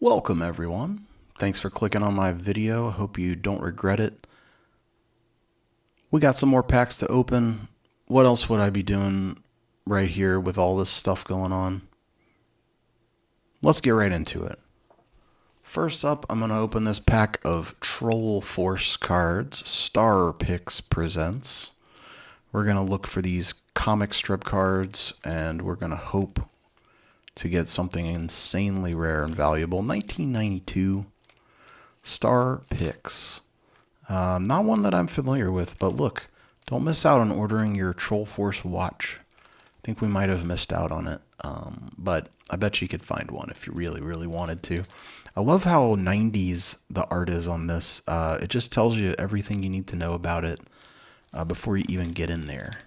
Welcome everyone. Thanks for clicking on my video. I hope you don't regret it. We got some more packs to open. What else would I be doing right here with all this stuff going on? Let's get right into it. First up, I'm going to open this pack of Troll Force cards. Star Picks presents. We're going to look for these comic strip cards, and we're going to hope to get something insanely rare and valuable. 1992 Star Picks. Not one that I'm familiar with, but look, don't miss out on ordering your Troll Force watch. I think we might have missed out on it, but I bet you could find one if you really, really wanted to. I love how 90s the art is on this. It just tells you everything you need to know about it before you even get in there.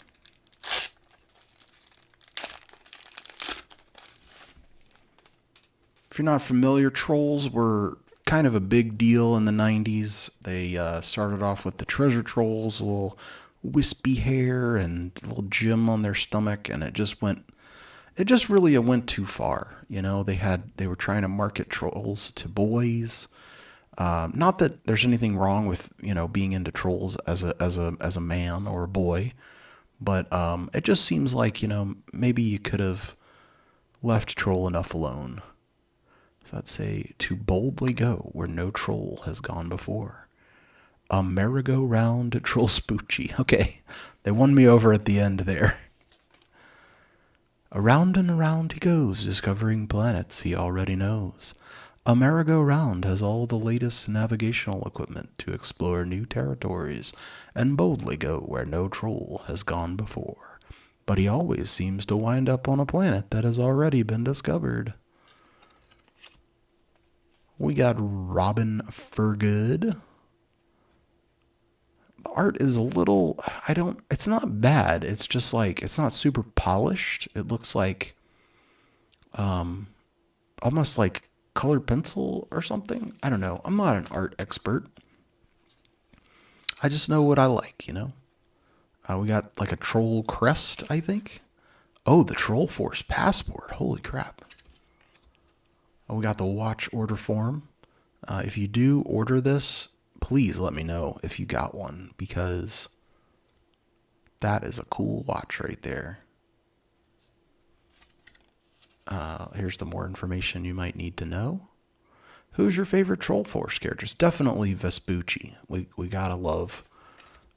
If you're not familiar, trolls were kind of a big deal in the 90s. They started off with the treasure trolls, a little wispy hair and a little gem on their stomach, and it just really went too far. You know, they were trying to market trolls to boys. Not that there's anything wrong with, you know, being into trolls as a man or a boy, but it just seems like, you know, maybe you could have left troll enough alone. So I'd say, to boldly go where no troll has gone before. A merry-go-round troll spoochy. Okay, they won me over at the end there. Around and around he goes, discovering planets he already knows. A merry-go-round has all the latest navigational equipment to explore new territories and boldly go where no troll has gone before. But he always seems to wind up on a planet that has already been discovered. We got Robin Fergood. The art is a little, it's not bad. It's just like, it's not super polished. It looks like, almost like colored pencil or something. I don't know. I'm not an art expert. I just know what I like, you know? We got like a troll crest, I think. Oh, the Troll Force passport. Holy crap. We got the watch order form. If you do order this, please let me know if you got one, because that is a cool watch right there. Here's the more information you might need to know. Who's your favorite Troll Force characters? Definitely Vespucci. We gotta love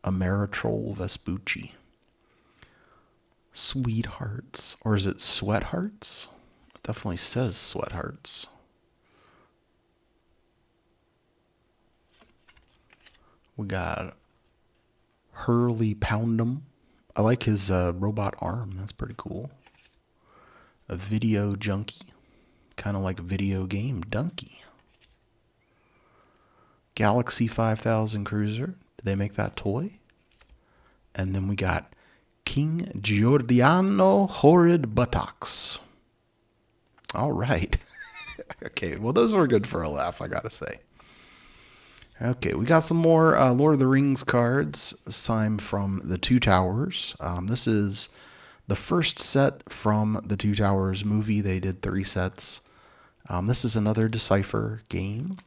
Ameritroll Vespucci. Sweethearts, or is it Sweathearts? Definitely says Sweathearts. We got Hurley Poundum. I like his robot arm. That's pretty cool. A video junkie. Kind of like a video game donkey. Galaxy 5000 Cruiser. Did they make that toy? And then we got King Giordano Horrid Buttocks. All right. Okay, well, those were good for a laugh, I gotta say. Okay, we got some more Lord of the Rings cards, this time from the Two Towers. This is the first set from the Two Towers movie. They did 3 sets. This is another Decipher game.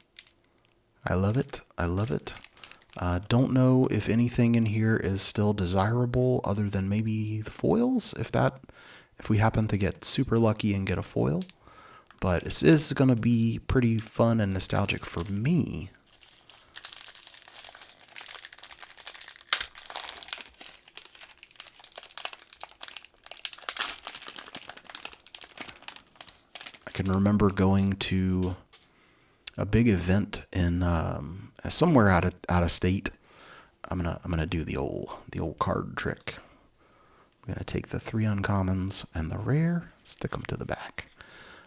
I love it. I love it. Don't know if anything in here is still desirable other than maybe the foils, if we happen to get super lucky and get a foil. But this is going to be pretty fun and nostalgic for me. I can remember going to a big event in somewhere out of state. I'm gonna do the old card trick. I'm gonna take the 3 uncommons and the rare, stick them to the back.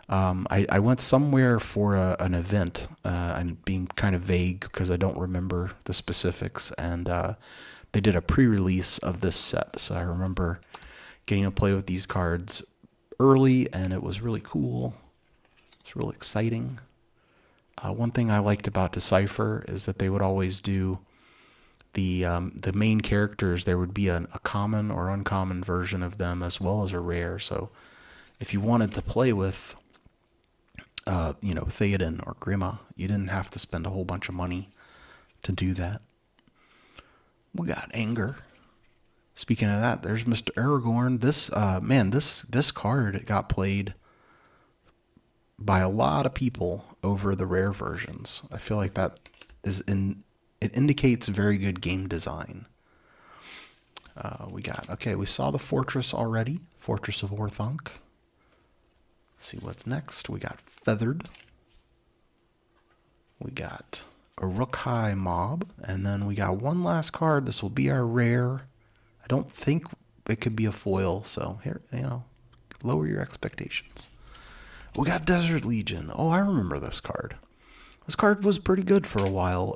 I went somewhere for an event. I'm being kind of vague because I don't remember the specifics, and they did a pre-release of this set. So I remember getting to play with these cards early, and it was really cool. It's really exciting. One thing I liked about Decipher is that they would always do the main characters. There would be a common or uncommon version of them as well as a rare. So if you wanted to play with you know, Theoden or Grima. You didn't have to spend a whole bunch of money to do that. We got Anger. Speaking of that, there's Mr. Aragorn. This man, this card got played by a lot of people over the rare versions. I feel like that is it indicates very good game design. We saw the Fortress already. Fortress of Orthanc. See what's next. We got Feathered. We got a Uruk-hai Mob. And then we got one last card. This will be our rare. I don't think it could be a foil, so here, lower your expectations. We got Desert Legion. Oh, I remember this card. This card was pretty good for a while.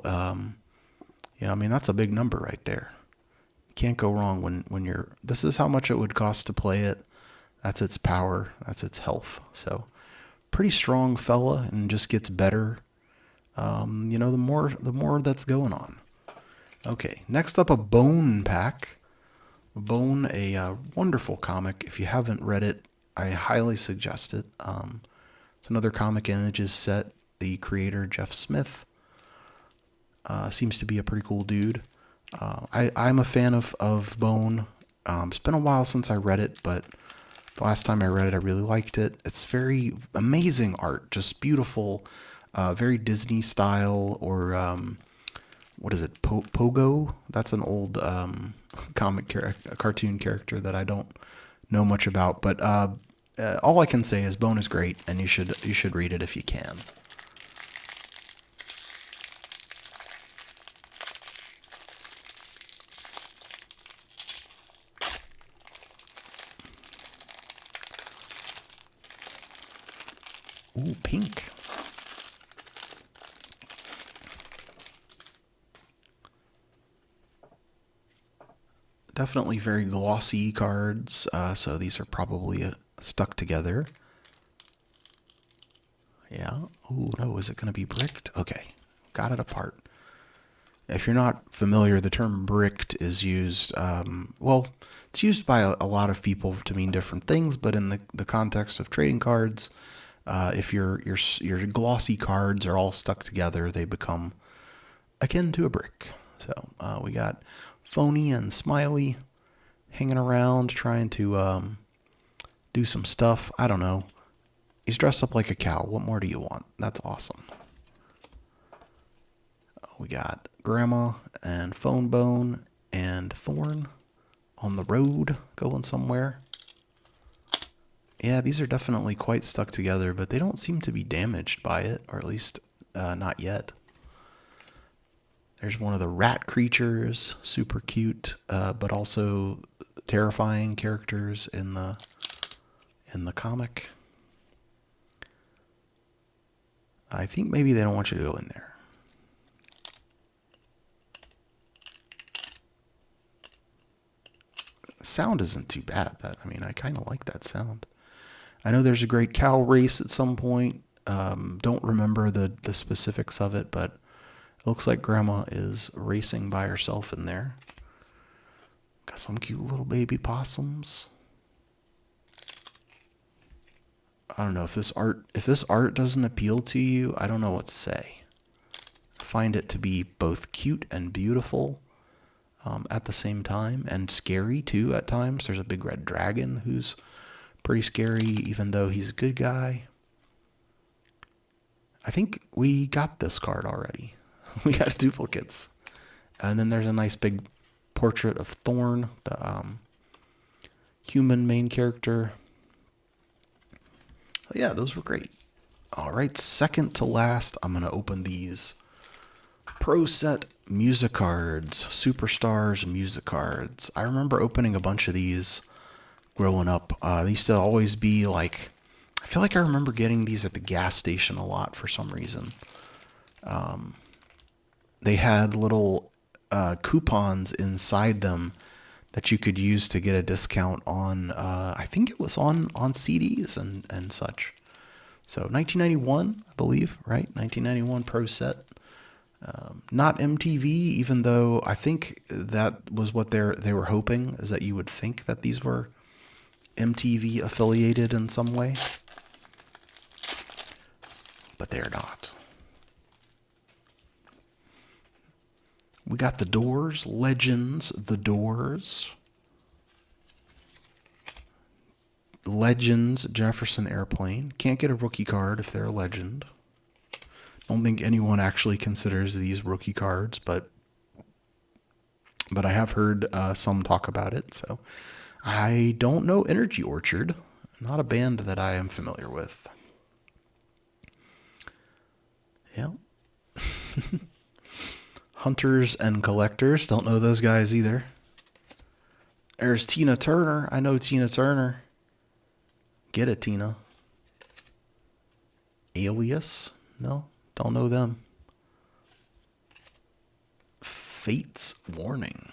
That's a big number right there. You can't go wrong when you're... This is how much it would cost to play it. That's its power. That's its health. So, pretty strong fella, and just gets better. The more that's going on. Okay, next up, a Bone pack. Bone, a wonderful comic. If you haven't read it, I highly suggest it. It's another Comic Images set. The creator, Jeff Smith, seems to be a pretty cool dude. I'm a fan of Bone. It's been a while since I read it, but the last time I read it, I really liked it. It's very amazing art, just beautiful, very Disney style, or what is it, Pogo? That's an old cartoon character that I don't know much about. But all I can say is Bone is great, and you should read it if you can. Ooh, pink. Definitely very glossy cards, so these are probably stuck together. Yeah. Oh, no, is it going to be bricked? Okay, got it apart. If you're not familiar, the term bricked is used, it's used by a lot of people to mean different things, but in the context of trading cards, if your glossy cards are all stuck together, they become akin to a brick. So we got Phony and Smiley hanging around trying to do some stuff. I don't know. He's dressed up like a cow. What more do you want? That's awesome. We got Grandma and Phone Bone and Thorn on the road going somewhere. Yeah, these are definitely quite stuck together, but they don't seem to be damaged by it, or at least not yet. There's one of the rat creatures, super cute, but also terrifying characters in the comic. I think maybe they don't want you to go in there. Sound isn't too bad. I kind of like that sound. I know there's a great cow race at some point. Don't remember the specifics of it, but it looks like Grandma is racing by herself in there. Got some cute little baby possums. I don't know if this art doesn't appeal to you, I don't know what to say. I find it to be both cute and beautiful at the same time, and scary too at times. There's a big red dragon who's pretty scary, even though he's a good guy. I think we got this card already. We got duplicates. And then there's a nice big portrait of Thorn, the human main character. Yeah, those were great. All right, second to last, I'm going to open these Pro Set music cards, Superstars music cards. I remember opening a bunch of these growing up. They used to always be like, I feel like I remember getting these at the gas station a lot for some reason. They had little coupons inside them that you could use to get a discount on, I think it was on CDs and such. So 1991, I believe, right? 1991 Pro Set. Not MTV, even though I think that was what they were hoping, is that you would think that these were MTV affiliated in some way. but they're not. We got the Doors, Legends, the Doors. Legends, Jefferson Airplane. Can't get a rookie card if they're a legend. Don't think anyone actually considers these rookie cards, but I have heard some talk about it. So I don't know Energy Orchard. Not a band that I am familiar with. Yeah. Hunters and Collectors. Don't know those guys either. There's Tina Turner. I know Tina Turner. Get it, Tina. Alias? No, don't know them. Fate's Warning.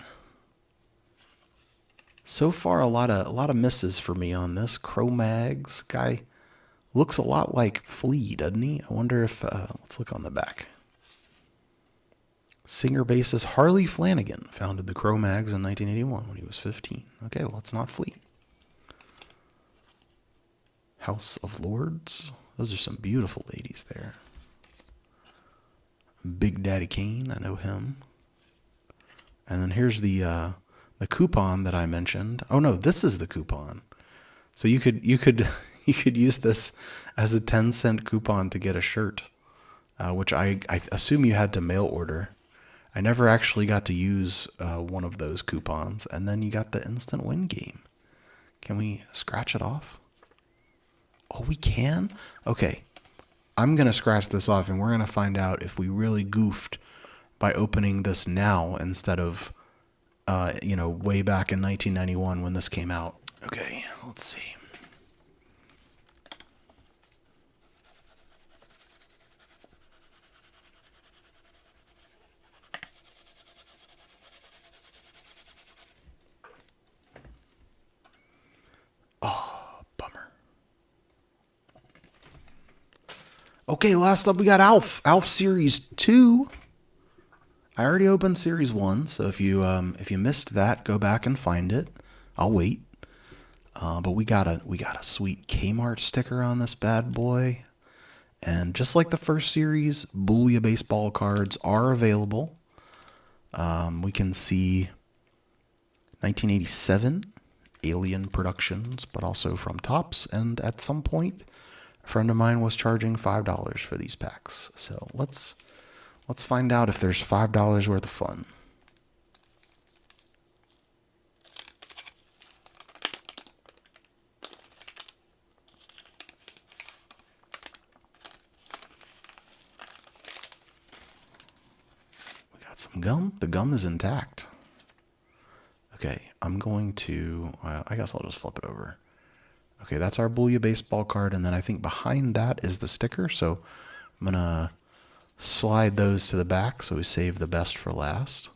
So far, a lot of misses for me on this. Cro-Mags guy looks a lot like Flea, doesn't he? I wonder if let's look on the back. Singer-bassist Harley Flanagan founded the Cro-Mags in 1981 when he was 15. Okay, well, it's not Flea. House of Lords. Those are some beautiful ladies there. Big Daddy Kane, I know him. And then here's the coupon that I mentioned. Oh no, this is the coupon. So you could use this as a 10-cent coupon to get a shirt, which I assume you had to mail order. I never actually got to use one of those coupons. And then you got the instant win game. Can we scratch it off? Oh, we can? Okay. I'm going to scratch this off, and we're going to find out if we really goofed by opening this now instead of, way back in 1991 when this came out. Okay, let's see. Oh, bummer. Okay, last up we got Alf. Alf Series 2. I already opened Series 1, so if you missed that, go back and find it. I'll wait. But we got a sweet Kmart sticker on this bad boy. And just like the first series, Booyah baseball cards are available. We can see 1987 Alien Productions, but also from Topps. And at some point, a friend of mine was charging $5 for these packs. So let's find out if there's $5 worth of fun. We got some gum. The gum is intact. Okay, I'm going to, I guess I'll just flip it over. Okay, that's our Booyah baseball card, and then I think behind that is the sticker, so I'm going to slide those to the back so we save the best for last.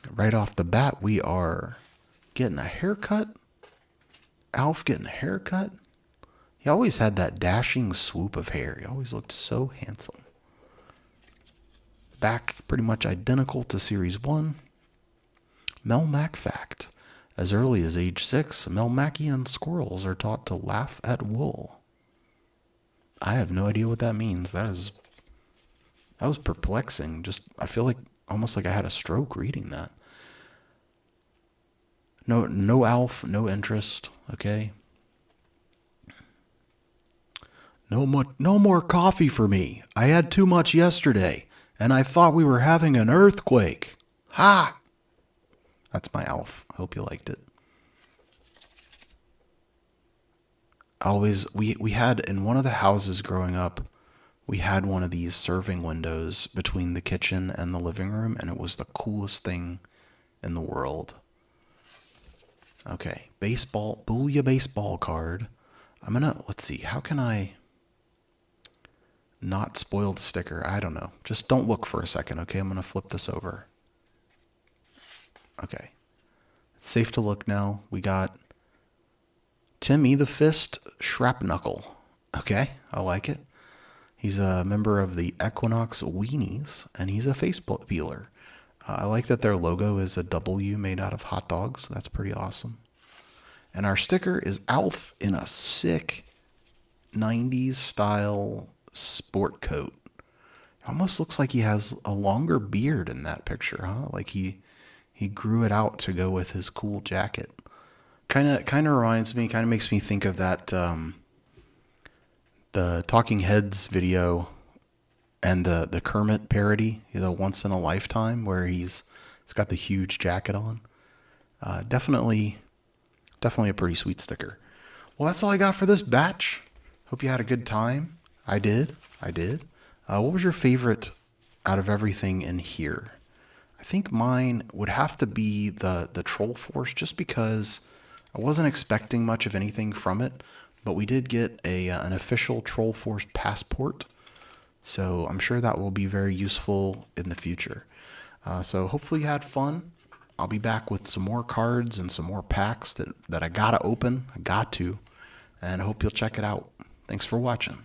Right off the bat, we are getting a haircut. Alf getting a haircut. He always had that dashing swoop of hair. He always looked so handsome. Back pretty much identical to Series 1. Mel Mac fact. As early as age 6, Melmacian squirrels are taught to laugh at wool. I have no idea what that means. That was perplexing. Just, I feel like almost like I had a stroke reading that. No Alf, no interest, okay? No more coffee for me. I had too much yesterday, and I thought we were having an earthquake. Ha! That's my Alf. Hope you liked it. We had in one of the houses growing up, we had one of these serving windows between the kitchen and the living room, and it was the coolest thing in the world. Okay, Booyah baseball card. Let's see, how can I not spoil the sticker? I don't know. Just don't look for a second, okay? I'm gonna flip this over. Okay. It's safe to look now. We got Timmy the Fist Shrapknuckle. Okay, I like it. He's a member of the Equinox Weenies, and he's a face peeler. I like that their logo is a W made out of hot dogs. That's pretty awesome. And our sticker is Alf in a sick 90s style sport coat. It almost looks like he has a longer beard in that picture, huh? Like he grew it out to go with his cool jacket. Kind of reminds me, kind of makes me think of that the Talking Heads video and the Kermit parody, the Once in a Lifetime, where he's got the huge jacket on. Definitely a pretty sweet sticker. Well, that's all I got for this batch. Hope you had a good time. I did. What was your favorite out of everything in here? I think mine would have to be the Troll Force, just because I wasn't expecting much of anything from it, but we did get an official Troll Force passport, so I'm sure that will be very useful in the future. So hopefully you had fun. I'll be back with some more cards and some more packs that I gotta open. I got to, and I hope you'll check it out. Thanks for watching.